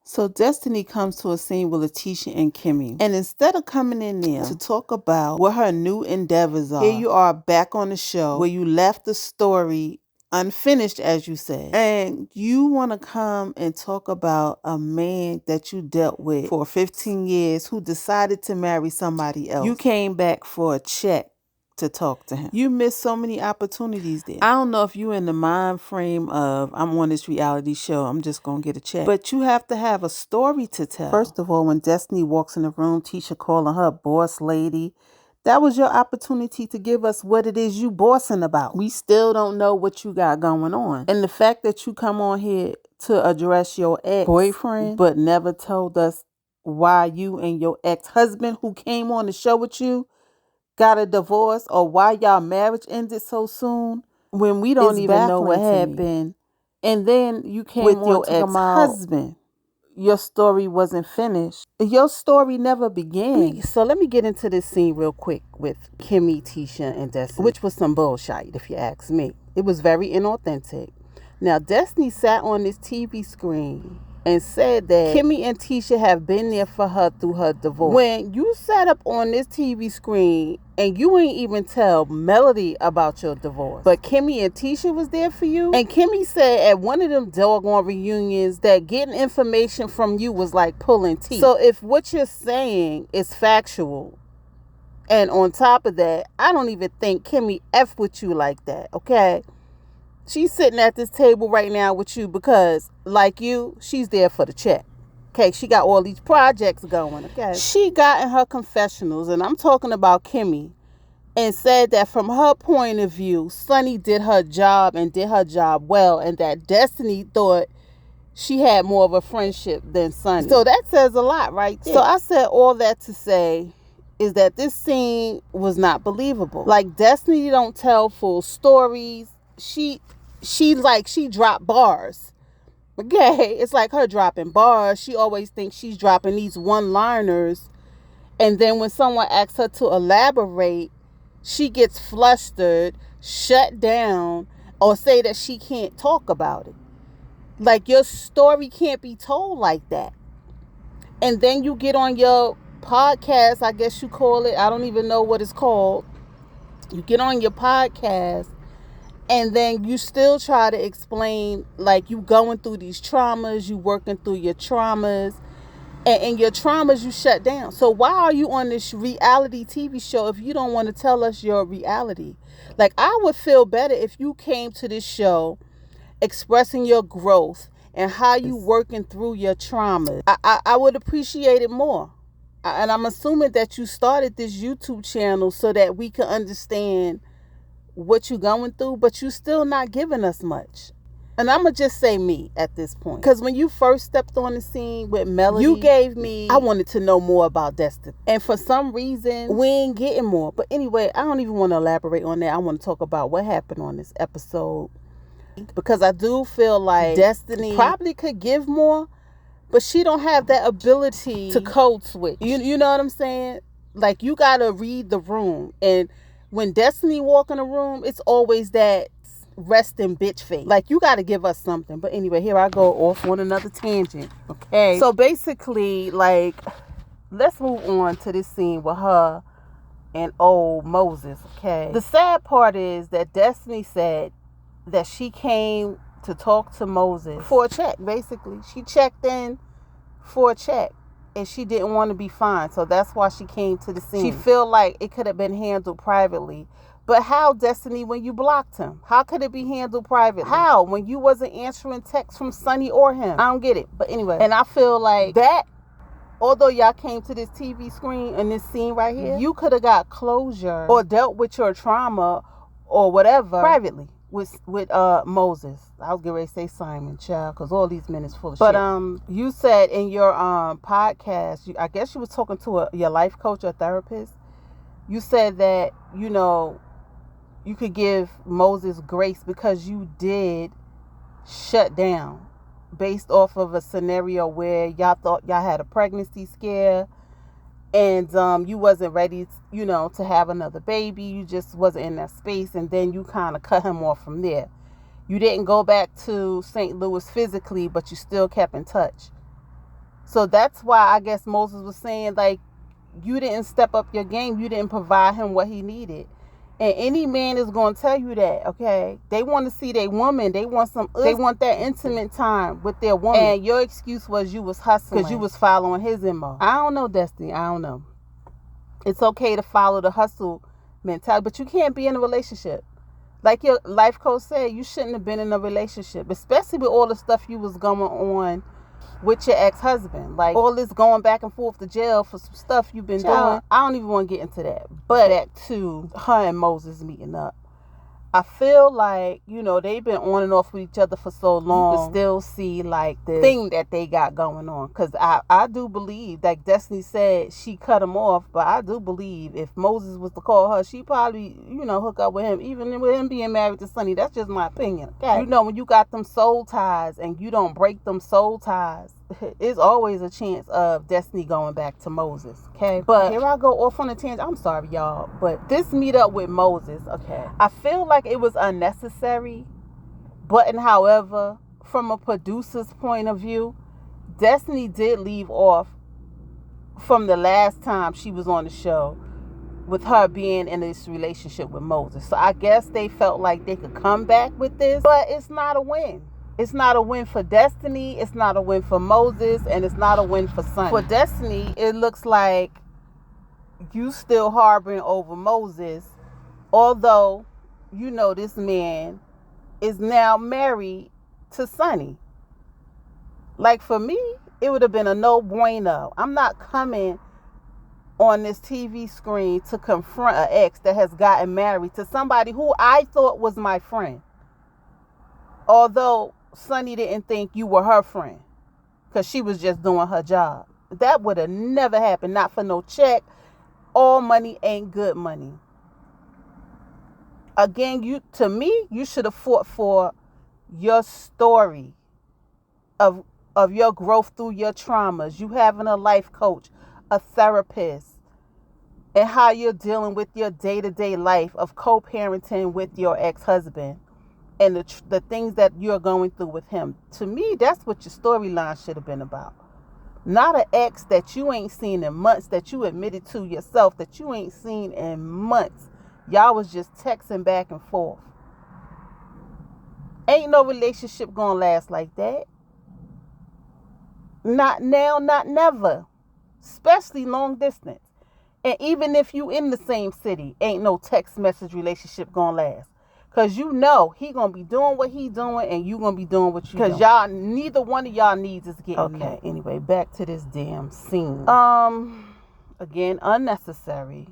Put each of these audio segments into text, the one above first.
So Destiny comes to a scene with Letitia and Kimmy. And instead of coming in there to talk about what her new endeavors are, here you are back on the show where you left the story unfinished, as you said. And you want to come and talk about a man that you dealt with for 15 years who decided to marry somebody else. You came back for a check to talk to him. You missed so many opportunities there. I don't know if you in the mind frame of I'm on this reality show, I'm just gonna get a check. But you have to have a story to tell. First of all, when Destiny walks in the room, Tisha calling her boss lady, that was your opportunity to give us what it is you bossing about. We still don't know what you got going on. And the fact that you come on here to address your ex-boyfriend, but never told us why you and your ex-husband who came on the show with you got a divorce, or why y'all marriage ended so soon when we don't even know what happened. And then you came with your ex-husband. Your story wasn't finished. Your story never began. So let me get into this scene real quick with Kimmy, Tisha, and Destiny, which was some bullshit, if you ask me. It was very inauthentic. Now, Destiny sat on this TV screen and said that Kimmy and Tisha have been there for her through her divorce. When you sat up on this TV screen and you ain't even tell Melody about your divorce, but Kimmy and Tisha was there for you, and Kimmy said at one of them doggone reunions that getting information from you was like pulling teeth. So if what you're saying is factual, and on top of that, I don't even think Kimmy F with you like that, okay? She's sitting at this table right now with you because, like you, she's there for the check. Okay, she got all these projects going, okay? She got in her confessionals, and I'm talking about Kimmy, and said that from her point of view, Sunny did her job and did her job well, and that Destiny thought she had more of a friendship than Sunny. So that says a lot right there. So I said all that to say is that this scene was not believable. Like, Destiny don't tell full stories. She dropped bars. Okay, it's like her dropping bars. She always thinks she's dropping these one-liners, and then when someone asks her to elaborate, she gets flustered, shut down, or say that she can't talk about it. Like, your story can't be told like that. And then you get on your podcast, I guess you call it. I don't even know what it's called. You get on your podcast, and then you still try to explain, like, you going through these traumas, you working through your traumas, and in your traumas you shut down. So why are you on this reality TV show if you don't want to tell us your reality? Like, I would feel better if you came to this show expressing your growth and how you working through your traumas. I would appreciate it more. And I'm assuming that you started this YouTube channel so that we can understand what you going through, but you still not giving us much. And I'm going to just say me at this point. Because when you first stepped on the scene with Melody, you gave me, I wanted to know more about Destiny. And for some reason, we ain't getting more. But anyway, I don't even want to elaborate on that. I want to talk about what happened on this episode. Because I do feel like Destiny probably could give more, but she don't have that ability to code switch. You know what I'm saying? Like, you got to read the room. And when Destiny walk in a room, it's always that resting bitch face. Like, you got to give us something. But anyway, here I go off on another tangent. Okay. So basically, like, let's move on to this scene with her and old Moses. Okay. The sad part is that Destiny said that she came to talk to Moses for a check, basically. She checked in for a check. And she didn't want to be fined. So that's why she came to the scene. She feel like it could have been handled privately. But how, Destiny, when you blocked him? How could it be handled privately? How? When you wasn't answering texts from Sunny or him? I don't get it. But anyway. And I feel like that, although y'all came to this TV screen and this scene right here, you could have got closure or dealt with your trauma or whatever privately with Moses. I was getting ready to say Simon, child, because all these men is full of shit. But you said in your podcast, I guess you was talking to your life coach or therapist. You said that, you know, you could give Moses grace because you did shut down based off of a scenario where y'all thought y'all had a pregnancy scare, and you wasn't ready, you know, to have another baby. You just wasn't in that space, and then you kind of cut him off from there. You didn't go back to St. Louis physically, but you still kept in touch. So that's why I guess Moses was saying, like, you didn't step up your game. You didn't provide him what he needed. And any man is going to tell you that, okay? They want to see their woman. They want that intimate time with their woman. And your excuse was you was hustling because you was following his MO. I don't know, Destiny. I don't know. It's okay to follow the hustle mentality, but you can't be in a relationship. Like your life coach said, you shouldn't have been in a relationship, especially with all the stuff you was going on with your ex-husband. Like all this going back and forth to jail for some stuff you've been doing. I don't even want to get into that. But back to her and Moses meeting up. I feel like, they've been on and off with each other for so long. You can still see like the thing that they got going on. Because I do believe, like Destiny said, she cut him off. But I do believe if Moses was to call her, she probably, hook up with him. Even with him being married to Sonny. That's just my opinion. Okay? When you got them soul ties and you don't break them soul ties, it's always a chance of Destiny going back to Moses. Okay? But here I go off on a tangent. I'm sorry, y'all. But this meet up with Moses, okay, I feel like it was unnecessary. But however, from a producer's point of view, Destiny did leave off from the last time she was on the show with her being in this relationship with Moses. So I guess they felt like they could come back with this, but it's not a win. It's not a win for Destiny, it's not a win for Moses, and it's not a win for Sonny. For Destiny, it looks like you still harboring over Moses, although this man is now married to Sonny. Like for me, it would have been a no bueno. I'm not coming on this TV screen to confront an ex that has gotten married to somebody who I thought was my friend. Although Sonny didn't think you were her friend because she was just doing her job. That would have never happened. Not for no check. All money ain't good money. Again, to me, you should have fought for your story of your growth through your traumas. You having a life coach, a therapist, and how you're dealing with your day-to-day life of co-parenting with your ex-husband and the things that you're going through with him. To me, that's what your storyline should have been about. Not an ex that you ain't seen in months, that you admitted to yourself that you ain't seen in months. Y'all was just texting back and forth. Ain't no relationship gonna last like that. Not now, not never. Especially long distance. And even if you in the same city, ain't no text message relationship gonna last. Because he gonna be doing what he doing and you gonna be doing what you doing. Because neither one of y'all needs is getting okay. Anyway, back to this damn scene. Again, unnecessary.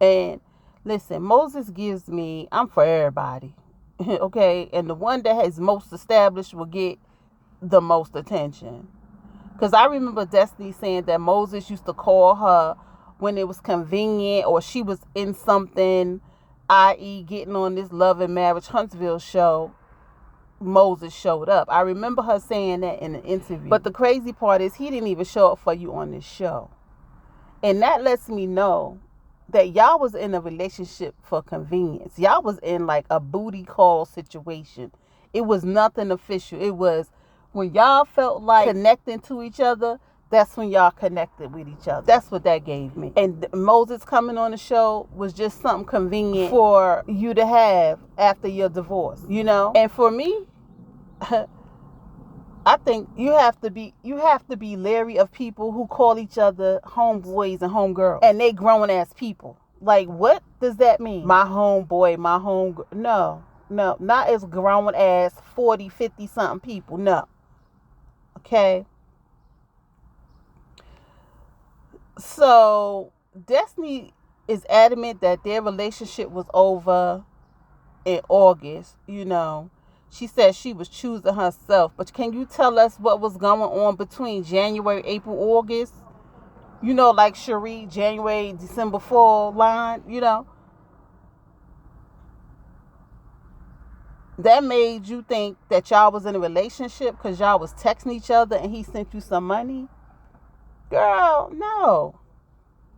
And listen, Moses gives me, I'm for everybody. Okay? And the one that has most established will get the most attention. Because I remember Destiny saying that Moses used to call her when it was convenient or she was in something, i.e. getting on this Love and Marriage Huntsville show, Moses showed up. I remember her saying that in an interview. But the crazy part is he didn't even show up for you on this show. And that lets me know that y'all was in a relationship for convenience. Y'all was in like a booty call situation. It was nothing official. It was when y'all felt like connecting to each other, that's when y'all connected with each other. That's what that gave me. And Moses coming on the show was just something convenient for you to have after your divorce, And for me, I think you have to be leery of people who call each other homeboys and homegirls, and they grown ass people. Like, what does that mean? My homeboy, my homegirl. No, not as grown as 40, 50 something people. No. Okay. So Destiny is adamant that their relationship was over in August, She said she was choosing herself. But can you tell us what was going on between January, April, August? Like Cherie, January, December, fall line, That made you think that y'all was in a relationship because y'all was texting each other and he sent you some money? Girl, no.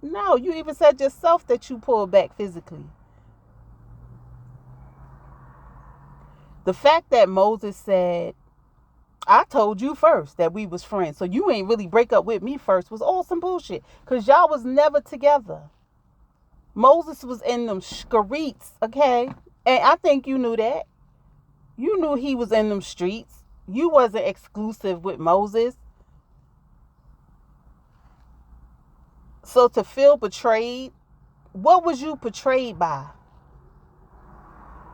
No, you even said yourself that you pulled back physically. The fact that Moses said I told you first that we was friends. So you ain't really break up with me first. Was all some bullshit. Because y'all was never together. Moses was in them streets, okay? And I think you knew that. You knew he was in them streets. You wasn't exclusive with Moses. So to feel betrayed, what was you betrayed by?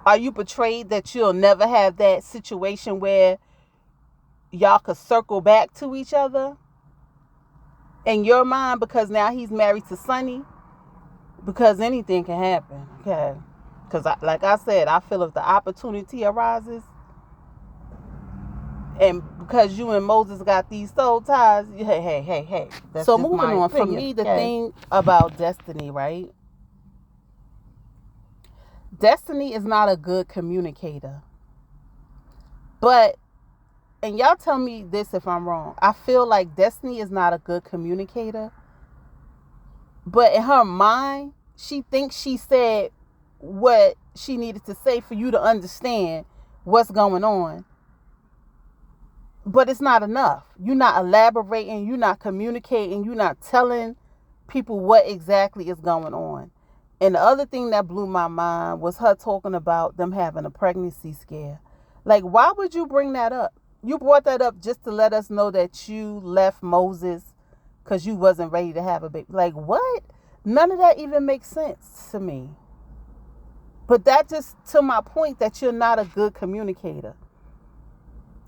Are you betrayed that you'll never have that situation where y'all could circle back to each other? In your mind, because now he's married to Sonny? Because anything can happen, okay? Because like I said, I feel if the opportunity arises, and because you and Moses got these soul ties, hey. So moving on, opinion. For me, the thing about Destiny, right? Destiny is not a good communicator. But, and y'all tell me this if I'm wrong, I feel like Destiny is not a good communicator. But in her mind, she thinks she said what she needed to say for you to understand what's going on. But it's not enough. You're not elaborating. You're not communicating. You're not telling people what exactly is going on. And the other thing that blew my mind was her talking about them having a pregnancy scare. Like, why would you bring that up? You brought that up just to let us know that you left Moses because you wasn't ready to have a baby. Like, what? None of that even makes sense to me. But that just to my point that you're not a good communicator.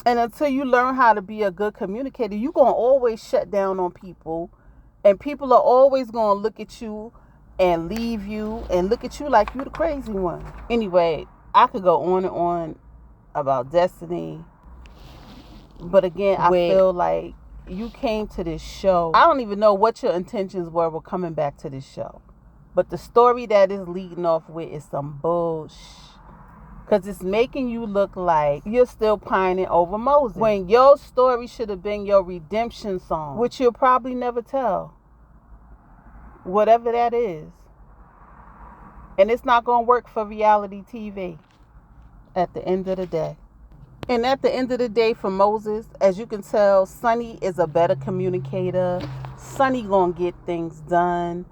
And until you learn how to be a good communicator, you're going to always shut down on people. And people are always going to look at you and leave you and look at you like you're the crazy one. Anyway, I could go on and on about Destiny. But again, I feel like you came to this show. I don't even know what your intentions were with coming back to this show. But the story that is leading off with is some bullshit. Because it's making you look like you're still pining over Moses. When your story should have been your redemption song, which you'll probably never tell. Whatever that is. And it's not going to work for reality TV at the end of the day. And at the end of the day for Moses, as you can tell, Sonny is a better communicator. Sonny going to get things done.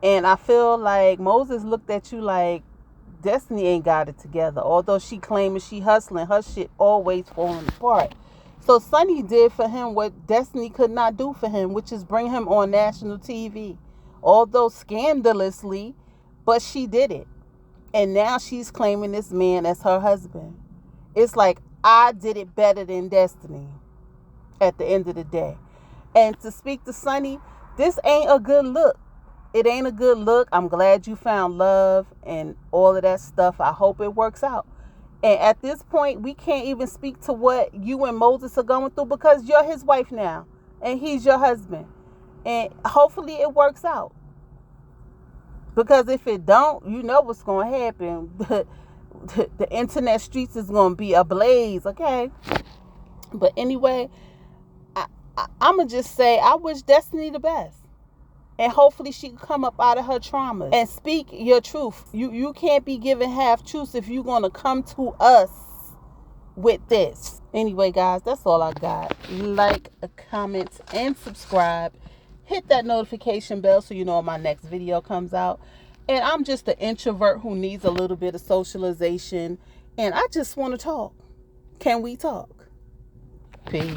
And I feel like Moses looked at you like, Destiny ain't got it together. Although she claiming she hustling, her shit always falling apart. So Sonny did for him what Destiny could not do for him, which is bring him on national TV. Although scandalously, but she did it. And now she's claiming this man as her husband. It's like, I did it better than Destiny at the end of the day. And to speak to Sonny, this ain't a good look. It ain't a good look. I'm glad you found love and all of that stuff. I hope it works out. And at this point, we can't even speak to what you and Moses are going through because you're his wife now and he's your husband. And hopefully it works out. Because if it don't, you know what's going to happen. The internet streets is going to be ablaze, okay? But anyway, I'm going to just say I wish Destiny the best. And hopefully she can come up out of her trauma and speak your truth. You can't be giving half truths if you're going to come to us with this. Anyway, guys, that's all I got. Like, comment, and subscribe. Hit that notification bell so you know when my next video comes out. And I'm just an introvert who needs a little bit of socialization. And I just want to talk. Can we talk? Peace.